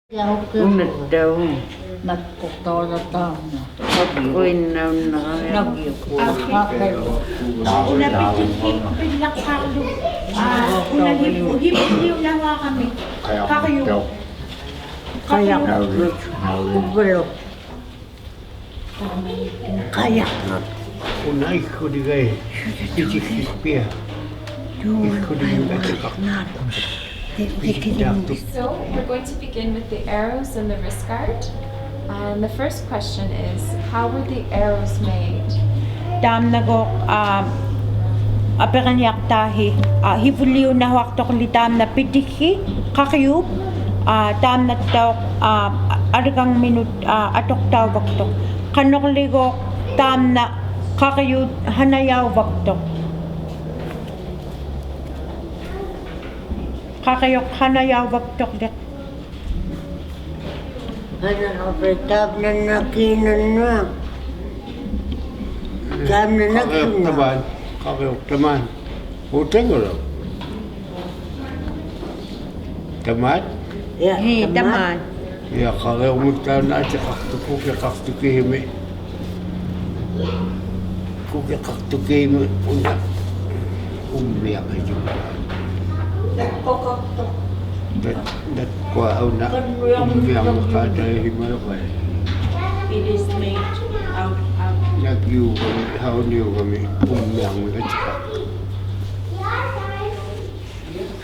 Unat daw. Nagkuktoratan na. Pagkuin na kami. Nag-iukakay. Una pinlak kaklo. Una hipo na nga kami. Kakayo. Kaya kubalo. Kaya Una iko di gay. Iti kispia. Iko di gay. So we're going to begin with the arrows and the wrist guard. And the first question is, how were the arrows made? Dam nagok aperanyak tahi. Hivuliw na waktok li dam na pidiki. Kakayub. Dam na daw aragang minut atok daw waktok. Kanok ligok dam na kakayub hanayaw waktok. Kakayok hanayaw waktok dik. Ano kapitap na nakinan na. Dam na nakinan. Kakayok taman. Uteng ko lang. Tamat? Ya, Taman. Ya kakayok mutan na siya kaktukihimi. Kukya kaktukihimi. Una. Umiyak ay juga. Dat kwa au na umiyang kada himalakay. It is made out of Nagyu kami, hauniyo kami, umiyang mga tsaka.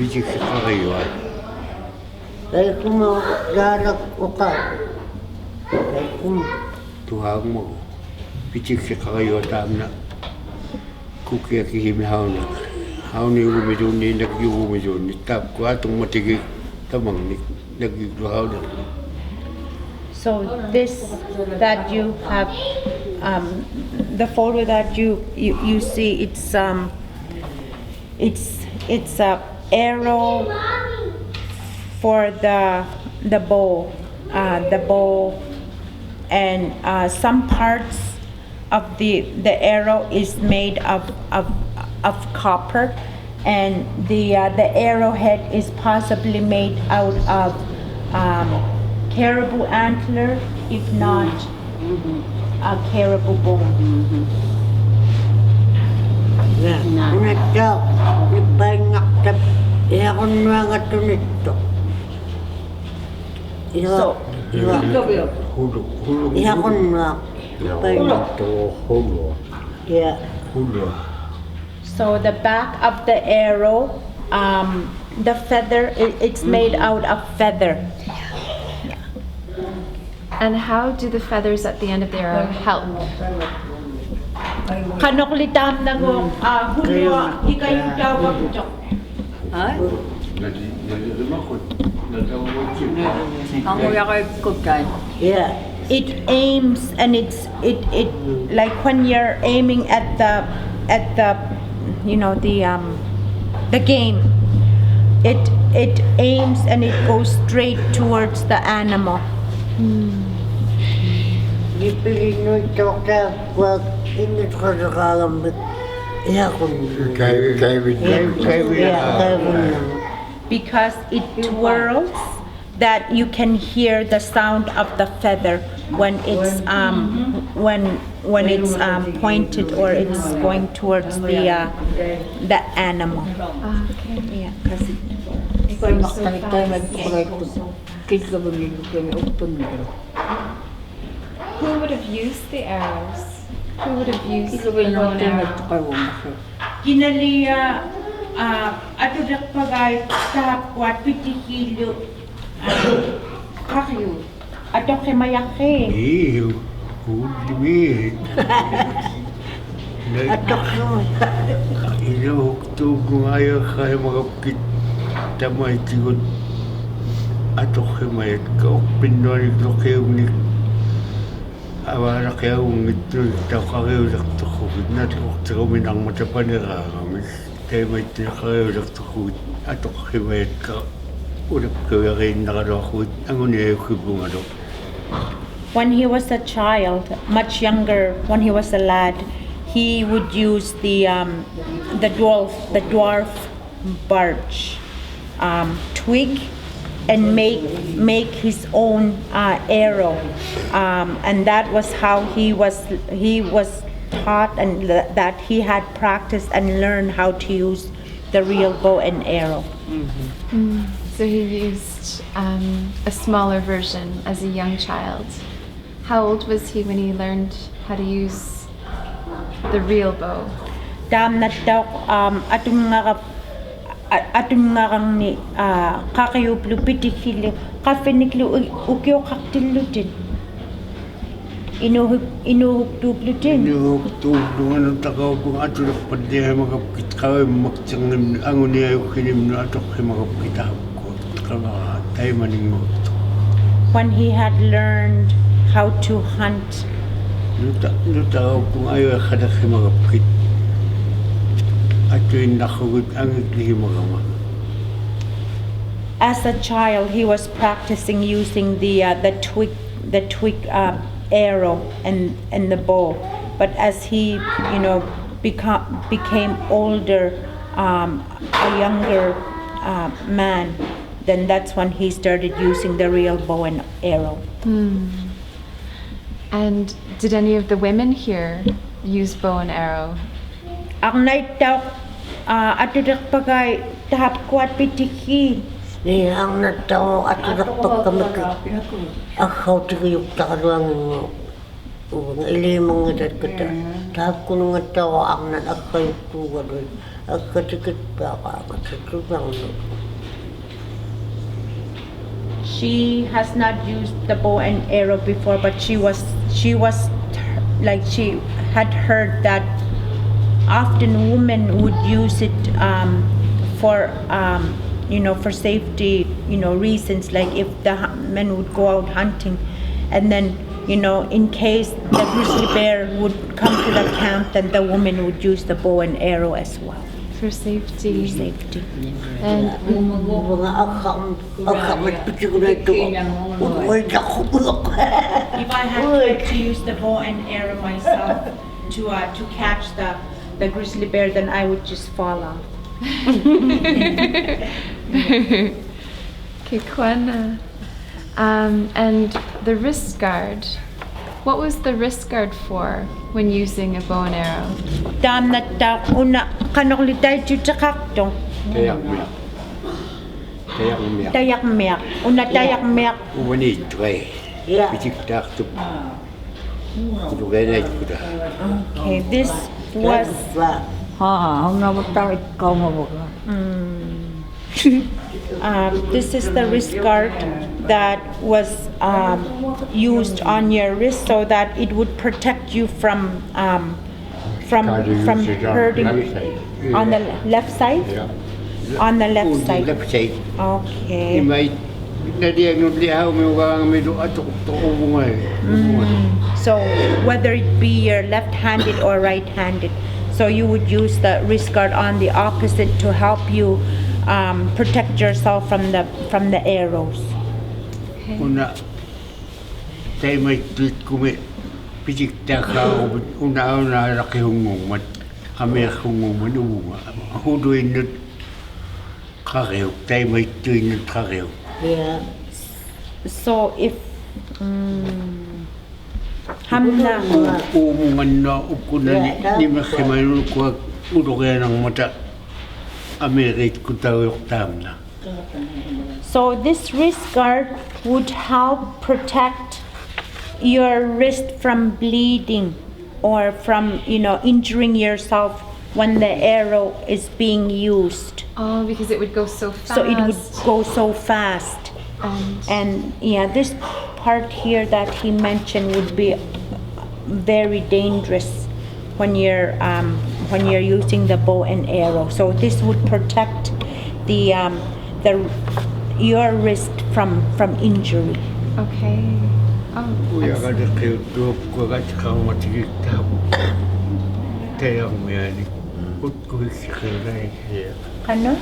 Pichik sa kakayuan. Kaya kumagalak ko ka. Kaya Tuhang mo. Pichik sa kakayuan tam na. Kukya kihimi hauna. Hauniyo kami doon ni nagyu kami doon. Tap ko atong matigig tamang ni nagyu hauna. So this that you have, the photo that you see, it's a arrow for the bow, and some parts of the arrow is made of copper, and the arrowhead is possibly made out of caribou antler, if not a caribou bone. Ya, unatap. Nagpangaktab. Iya ko nga tunito. So, Hulog, hulog. Iya ko nga. Hulog. Ya. Hulog. So the back of the arrow, the feather, it's made out of feather. And how do the feathers at the end of the arrow help? Kanoklitam na go, hulwa, ikayo tawag ito. Ya. It aims, and it like when you're aiming at the the game, it aims and it goes straight towards the animal. Dipilino ito ka. Wag init ko sa kalambit. Iya ko Because it twirls, that you can hear the sound of the feather when it's when it's pointed or it's going towards the animal. Okay. Yeah, 'cause Who would have used the arrows? Who would have used the bow and arrow? Kinaliya ato dak pagay sa kwat pitikilo kakyo ato kay mayake. Iyo. Hudimi. atok naman. Inahukto ko ngayon kaya makapkit tamay tigod. Ato kamayat ka. Pinonik lo kayo ni awara kayo ngito. Tao kayo lakto ko. Natin ko sa kami ng matapanira kami. Kaya may tinakayo lakto ko. Ato kamayat ka. Ulap kayo rin nakarako. Ang uniyo ko bunga do. When he was a child, much younger, when he was a lad, he would use the dwarf birch twig and make his own arrow, and that was how he was taught, and that he had practiced and learned how to use the real bow and arrow. So he used a smaller version as a young child. How old was he when he learned how to use the real bow? Dam na daw atun nga kang ni kakayup lupitikili kafinikli ukyo kaktilutin inuhuk tuplutin. Inuhuk takaw kung ato na padya magkapit kaway magtsangin ang uniya yung kinim na ato kay magkapit ko kaya tayo maning mo. When he had learned how to hunt, takaw kung ayaw kada kay magkapit ato yung nakagod ang ikli magkama. As a child, he was practicing using the twig arrow and the bow. But as he, became older, a younger man, then that's when he started using the real bow and arrow. And did any of the women here use bow and arrow? Ang night daw, atudak pagay tahap kuat pitiki. Ni ang nataw at nakapagkamag akaw tigayok takaluang ng ilimang edad kita. Tahap ko nung nataw ang nanakayok tuwa doon. Agkatikit pa ako sa tulang doon. She has not used the bow and arrow before, but she had heard that often women would use it for safety, reasons, like if the men would go out hunting, and then, in case the grizzly bear would come to the camp, then the woman would use the bow and arrow as well. For safety. For safety. And Mga akamat piti ko na ito. Uy, naku, bulok. If I had tried to use the bow and arrow myself to catch the grizzly bear, then I would just fall off. Kikwana. And the wrist guard. What was the wrist guard for when using a bow and arrow? Dam na ta una kanok litay chuchakto. Tayak miak. Una tayak miak. Umani try. Pitik tak tu. Kudu gaya kuda. Okay, this was this is the wrist guard that was used on your wrist so that it would protect you from hurting on the left side. On the left side. Left side. Okay. Imay nadiag no lihaw may ugang may do atok to ubungay. So whether it be your left-handed or right-handed, so you would use the wrist guard on the opposite to help you protect yourself from the arrows. Una tay may tweet kume pitik takaw una laki hungong mat ame hungong manunga huduin nut karew tay may tweet nut karew. Yeah. So if hamna umungan na ukuna ni makimayun ko udogay ng mata Amerit ko tawag tamna. So this wrist guard would help protect your wrist from bleeding or from injuring yourself when the arrow is being used. Oh, because it would go so fast. So it would go so fast. And this part here that he mentioned would be very dangerous when you're using the bow and arrow. So this would protect your wrist from injury. Okay. Oh. Uya kada kayo do ko ga ka matigit ta. Tayang mayani. Ut ko sikhiray here. Ano?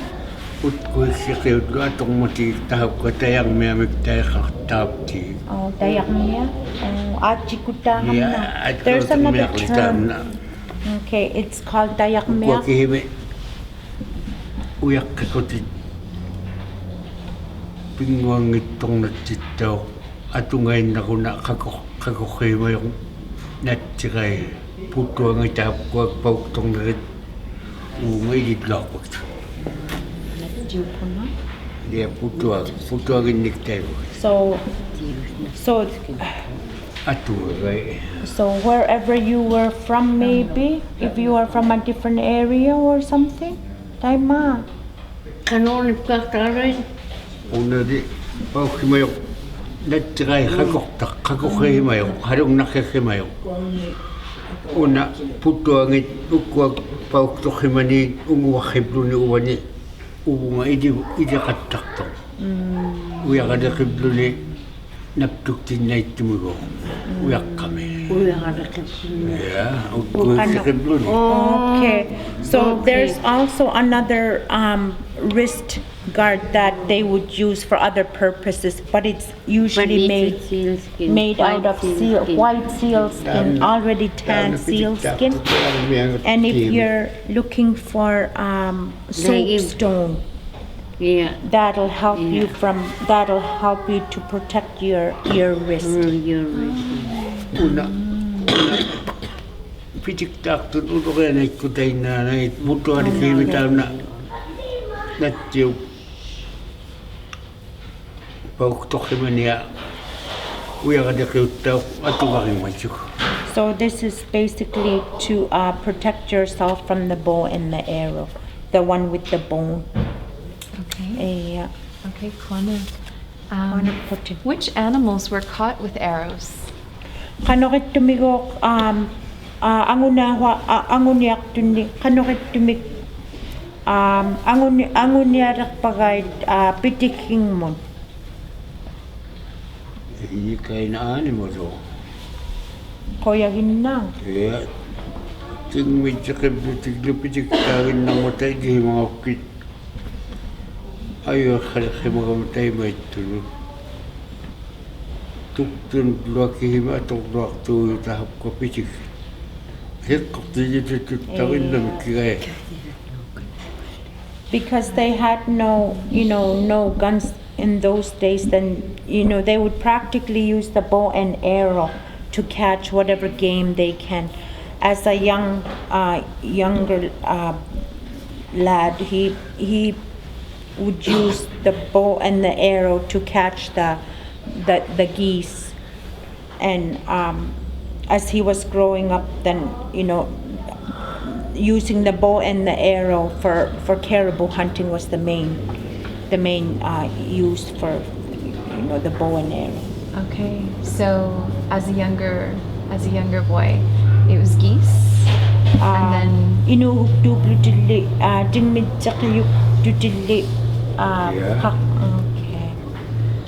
Ut ko sikhiray do atong matigit ta ko tayang mayamig tay khap ti. Oh, tayak niya. Oh, achikutaham na. Yeah, There's another term. Okay, it's called tayak Ko miyak. kihime. Uyak ka ko ti. pinguangittornatsittao atungainnakuna qakoqimayuq nattiqai puttuangitaapkuak pauktornerit uungaiditlorpakt ya puttuaginniktaigu So atuagai so wherever you were from, maybe if you are from a different area or something, Taima. Kanoni pahtarai. unadi paukkimayuq nattiqai qakoqimayuq harungnaqqimayuq una puttuangit ukkuak pauktorrimani unguarripluni uani uunga idiqattartor uiaqaliqipluni naptuktinnaittimugo uyaqqami ya ukkuiqipluni Okay, so there's also another wrist guard that they would use for other purposes, but it's usually made out of white seal skin, already tanned seal skin. And if you're looking for soapstone, Yeah. that'll help you to protect your wrist. una pitiktaaqtut uloqianaikkutainnaanagit mutuanikiimitaamna nattiu pauktorrimania uiaqaliqiuttauq atuvarimmatsuk So this is basically to protect yourself from the bow and the arrow, the one with the bone. Okay. Yeah. Okay, Kwana. Wanna put it- Which animals were caught with arrows? Kanokit tumigok anguniak tunni kanokit tumig anguniarak pagay pitiking mon. ikainaanimoso Koyagin na. ya tingmitsikiblutiklupitiktaagиннармутай гимагоккит аюаххалхимагамутаймайттулу туктун луаккигима аторлуартуутахапка питик хеққартигитуттариннамиккигая Because they had no guns in those days, then they would practically use the bow and arrow to catch whatever game they can. As a younger lad, he would use the bow and the arrow to catch the geese. And as he was growing up, then using the bow and the arrow for caribou hunting was the main use for the bow and arrow. Okay, so as a younger boy, it was geese, and then Inuhukdublutilli tingmitsaqiyuk tutilli Yeah. Okay.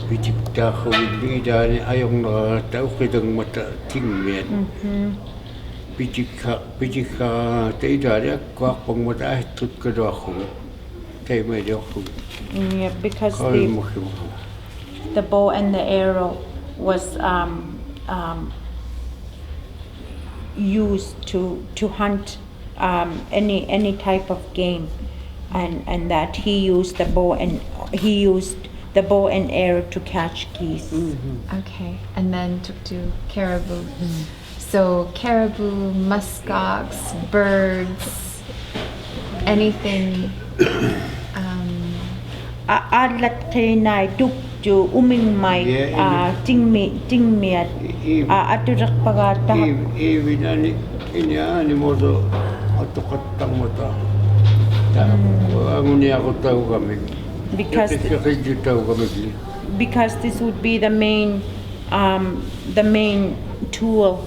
pitiktaaqhugilliitaani ajorneraattauqitangmata tingmiat pitikka taitaani akkuaqqormata ahittut kaluarrugu taimaliorrugu Yeah, because qaimurrugu the bow and the arrow was used to hunt any type of game, and that he used the bow and arrow to catch geese. okay, and then took to caribou. So caribou, muskox, birds, anything. Adlat kainay tukju umingmay tingmiat aturak pagata. ivinani iniaanimoso atuqattarmata anguniaqutaugamik piqijjutaugamikli Because this would be the main tool,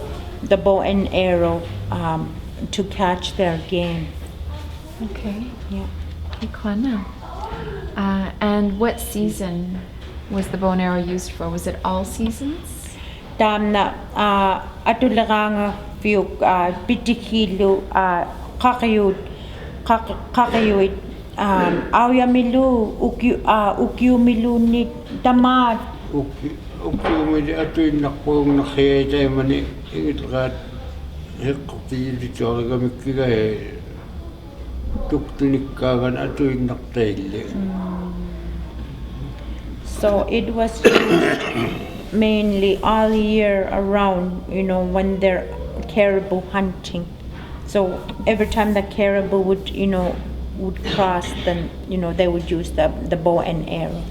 the bow and arrow, to catch their game. Okay, Yeah. Ikwana. And what season was the bow and arrow used for? Was it all seasons? Tamna atulaganga fiuk pitikilo kakayut awyamilu ukyumilu ni tamat. ukkiumili atuinnarpuungnerriaitaimani ingilraat heqqortigilitsuarigamikkigae tuktunikaagan atuinnartailli So it was used mainly all year around, when they're caribou hunting. So every time the caribou would cross, then, they would use the bow and arrow.